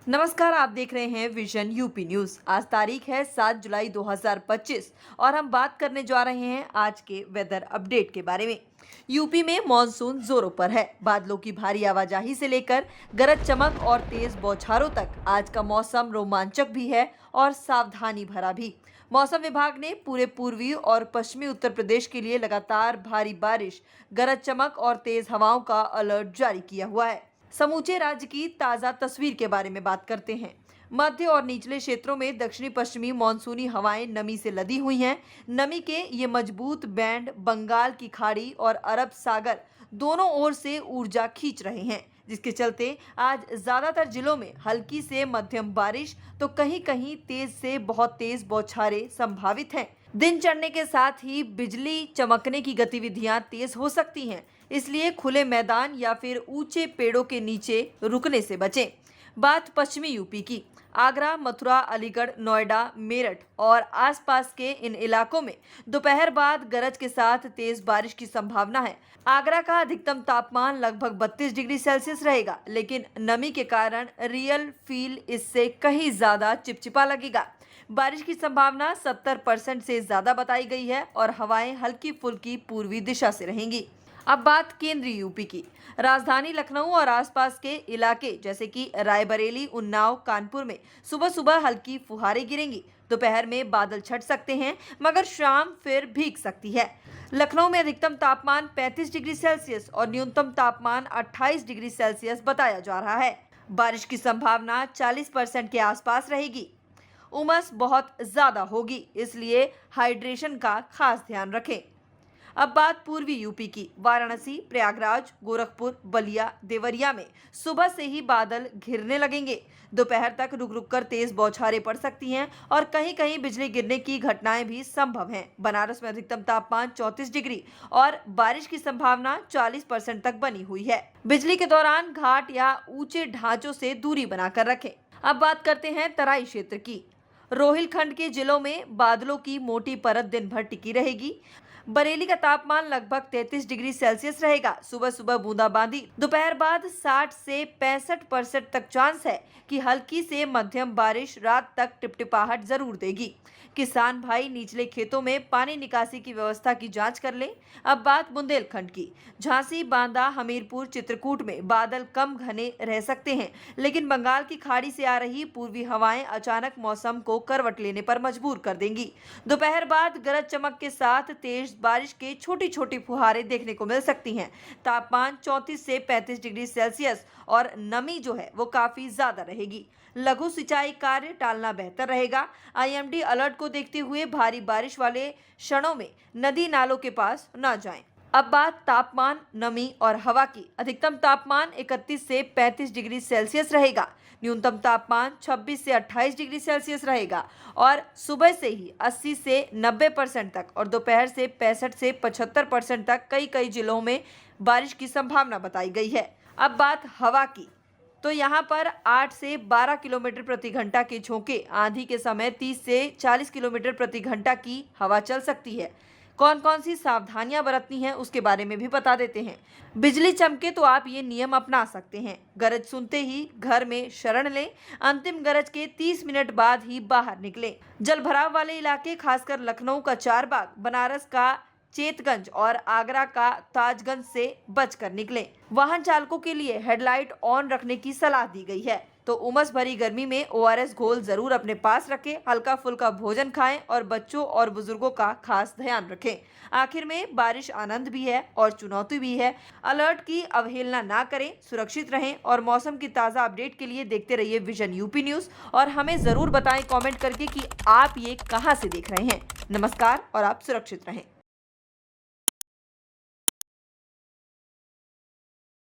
नमस्कार, आप देख रहे हैं विजन यूपी न्यूज। आज तारीख है 7 जुलाई 2025 और हम बात करने जा रहे हैं आज के वेदर अपडेट के बारे में। यूपी में मॉनसून जोरों पर है। बादलों की भारी आवाजाही से लेकर गरज चमक और तेज बौछारों तक आज का मौसम रोमांचक भी है और सावधानी भरा भी। मौसम विभाग ने पूरे पूर्वी और पश्चिमी उत्तर प्रदेश के लिए लगातार भारी बारिश, गरज चमक और तेज हवाओं का अलर्ट जारी किया हुआ है। समूचे राज्य की ताजा तस्वीर के बारे में बात करते हैं। मध्य और निचले क्षेत्रों में दक्षिणी पश्चिमी मानसूनी हवाएं नमी से लदी हुई हैं। नमी के ये मजबूत बैंड बंगाल की खाड़ी और अरब सागर दोनों ओर से ऊर्जा खींच रहे हैं, जिसके चलते आज ज्यादातर जिलों में हल्की से मध्यम बारिश तो कहीं कहीं तेज से बहुत तेज बौछारें संभावित हैं। दिन चढ़ने के साथ ही बिजली चमकने की गतिविधियां तेज हो सकती हैं, इसलिए खुले मैदान या फिर ऊंचे पेड़ों के नीचे रुकने से बचें। बात पश्चिमी यूपी की। आगरा, मथुरा, अलीगढ़, नोएडा, मेरठ और आसपास के इन इलाकों में दोपहर बाद गरज के साथ तेज बारिश की संभावना है। आगरा का अधिकतम तापमान लगभग 32 डिग्री सेल्सियस रहेगा, लेकिन नमी के कारण रियल फील इससे कहीं ज्यादा चिपचिपा लगेगा। बारिश की संभावना 70% से ज्यादा बताई गई है और हवाएं हल्की फुल्की पूर्वी दिशा से रहेंगी। अब बात केंद्रीय यूपी की। राजधानी लखनऊ और आसपास के इलाके जैसे कि रायबरेली, उन्नाव, कानपुर में सुबह सुबह हल्की फुहारें गिरेंगी। दोपहर में बादल छट सकते हैं, मगर शाम फिर भीग सकती है। लखनऊ में अधिकतम तापमान 35 डिग्री सेल्सियस और न्यूनतम तापमान 28 डिग्री सेल्सियस बताया जा रहा है। बारिश की संभावना 40% के आसपास रहेगी। उमस बहुत ज्यादा होगी, इसलिए हाइड्रेशन का खास ध्यान रखें। अब बात पूर्वी यूपी की। वाराणसी, प्रयागराज, गोरखपुर, बलिया, देवरिया में सुबह से ही बादल घिरने लगेंगे। दोपहर तक रुक रुक कर तेज बौछारें पड़ सकती हैं और कहीं कहीं बिजली गिरने की घटनाएं भी संभव हैं। बनारस में अधिकतम तापमान 34 डिग्री और बारिश की संभावना 40% तक बनी हुई है। बिजली के दौरान घाट या ऊंचे ढांचों से दूरी बनाकर रखें। अब बात करते हैं तराई क्षेत्र की। रोहिलखंड के जिलों में बादलों की मोटी परत दिन भर टिकी रहेगी। बरेली का तापमान लगभग 33 डिग्री सेल्सियस रहेगा। सुबह सुबह बूंदाबांदी, दोपहर बाद 60 से 65% तक चांस है कि हल्की से मध्यम बारिश रात तक टिपटिपाहट जरूर देगी। किसान भाई निचले खेतों में पानी निकासी की व्यवस्था की जांच कर लें। अब बात बुंदेलखंड की। झांसी, बांदा, हमीरपुर, चित्रकूट में बादल कम घने रह सकते हैं, लेकिन बंगाल की खाड़ी से आ रही पूर्वी हवाएं अचानक मौसम को करवट लेने पर मजबूर कर देंगी। दोपहर बाद गरज चमक के साथ तेज बारिश के छोटी छोटी फुहारें देखने को मिल सकती हैं। तापमान 34 से 35 डिग्री सेल्सियस और नमी जो है वो काफी ज्यादा रहेगी। लघु सिंचाई कार्य टालना बेहतर रहेगा। आईएमडी अलर्ट को देखते हुए भारी बारिश वाले क्षणों में नदी नालों के पास न जाएं। अब बात तापमान, नमी और हवा की। अधिकतम तापमान 31 से 35 डिग्री सेल्सियस रहेगा। न्यूनतम तापमान 26 से 28 डिग्री सेल्सियस रहेगा और सुबह से ही 80 से 90% तक और दोपहर से 65 से 75% तक कई जिलों में बारिश की संभावना बताई गई है। अब बात हवा की, तो यहाँ पर 8 से 12 किलोमीटर प्रति घंटा के झोंके, आंधी के समय 30 से 40 किलोमीटर प्रति घंटा की हवा चल सकती है। कौन कौन सी सावधानियां बरतनी हैं उसके बारे में भी बता देते हैं। बिजली चमके तो आप ये नियम अपना सकते हैं। गरज सुनते ही घर में शरण लें। अंतिम गरज के 30 मिनट बाद ही बाहर निकलें। जल भराव वाले इलाके, खासकर लखनऊ का चारबाग, बनारस का चेतगंज और आगरा का ताजगंज से बचकर निकलें। वाहन चालकों के लिए हेडलाइट ऑन रखने की सलाह दी गई है। तो उमस भरी गर्मी में ओआरएस घोल जरूर अपने पास रखें। हल्का फुल्का भोजन खाएं और बच्चों और बुजुर्गों का खास ध्यान रखें। आखिर में बारिश आनंद भी है और चुनौती भी है। अलर्ट की अवहेलना ना करें, सुरक्षित रहें और मौसम की ताज़ा अपडेट के लिए देखते रहिए विजन यूपी न्यूज़ और हमें ज़रूर बताएं कमेंट करके कि आप ये कहां से देख रहे हैं। नमस्कार और आप सुरक्षित रहें।